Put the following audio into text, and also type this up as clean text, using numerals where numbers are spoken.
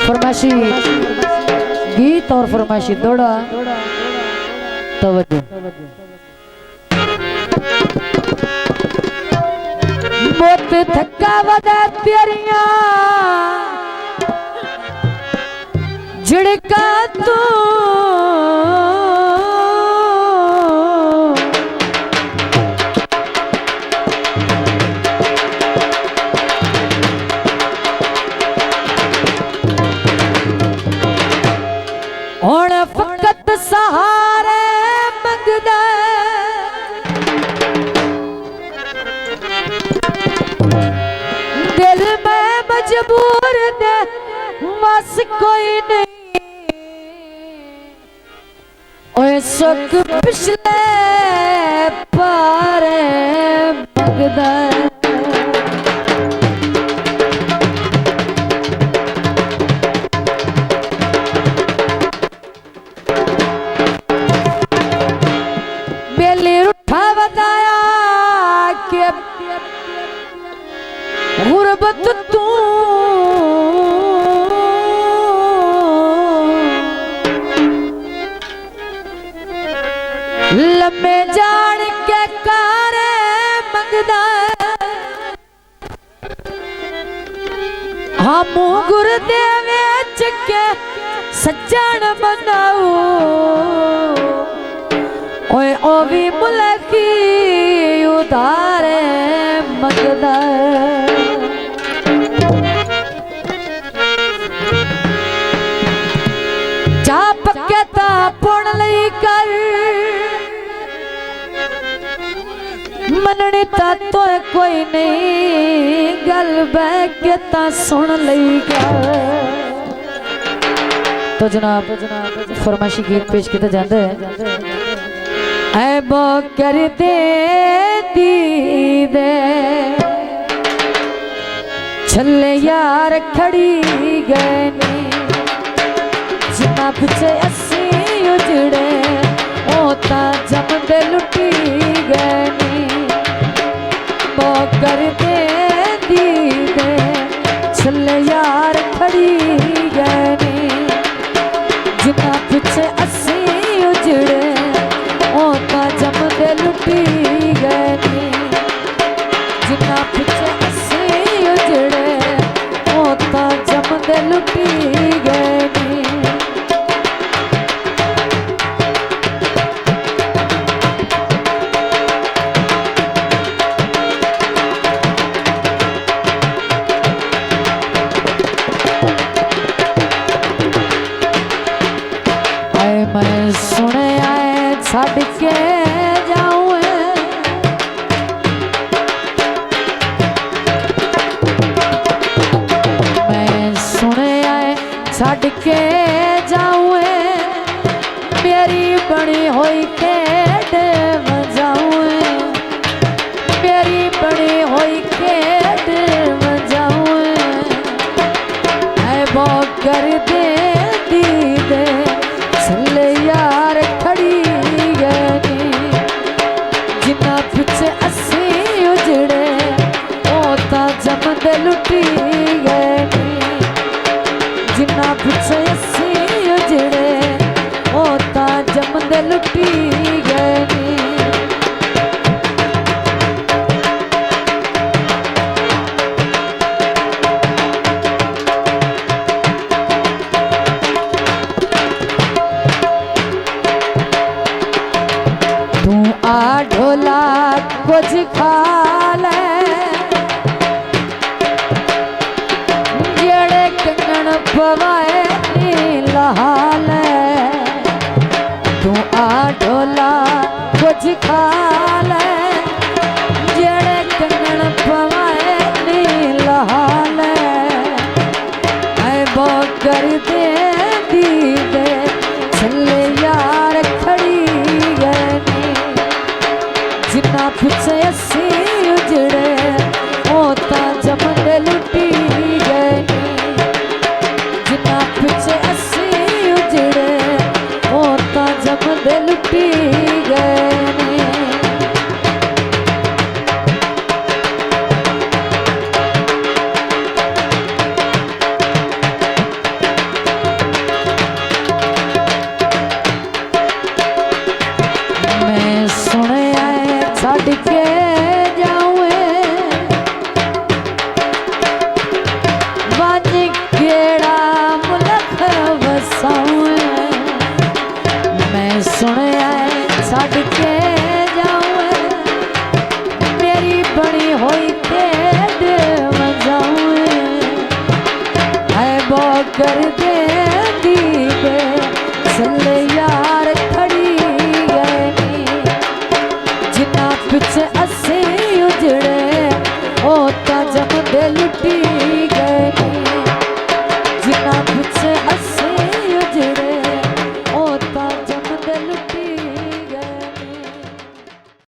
फरमाइशी गीत और फरमाइशी दौड़ा तवज्जो। मोत थका वदा तेरिया झिड़का तू हुण फकत सहारे मंगदा दिल में मजबूर दे बस कोई नहीं ओए सुख पिछले पारे मंगदा गुरबत तू लम्बे जान के कारे मंगदा हम गुरदेव के सज्जन बनाओ ओए ओ भी मुलकी उधारे मंगदा जा पक्के ता पुण लई कर मननी ता तो कोई नहीं गल बह के ता सुन लई कर। तो जनाब फरमाइशी गीत पेश किया जाता है ऐ बो कर दे दीदे छले यार खड़ी गए जिना पिछे असी उजड़े ओता जमदे लुटी गए बो कर दे दीदे छले यार खड़ी गए जिना पिछे असी उजड़े ओता जमदे लुटी गए जिना पिछे असी उजड़े ओता जमदे लुटी गए मैं सुने आए छड़ के जाऊं मैं सुने आए छड़ के जाऊं मेरी बड़ी होई खेड मजाऊं मेरी बड़ी होई खेड मजाऊं है वो कर दे दीदे छले यार खड़ी गए जिना पिछे असी उजड़े ओता जमदे लुटी गए जिना पिछे असी उजड़े ओता जमदे लुटी गए ढोला कुछ खा ले जेड़े कंगन पवाए लहा ले तू आ ढोला कुछ खा ले जेड़े कंगन पवाए लहा ले ऐ वो कर दे दीदे छले यार खड़ी गए जिना पिछे असी उजड़े ओता जमदे लुटी गए जिना पिछे असी उजड़े ओता जमदे लुटी गए कर देंदी गे चले यार खड़ी गए नी जिन्ना पिछे असी उजड़े ओ ता जमदे लुटी गए नी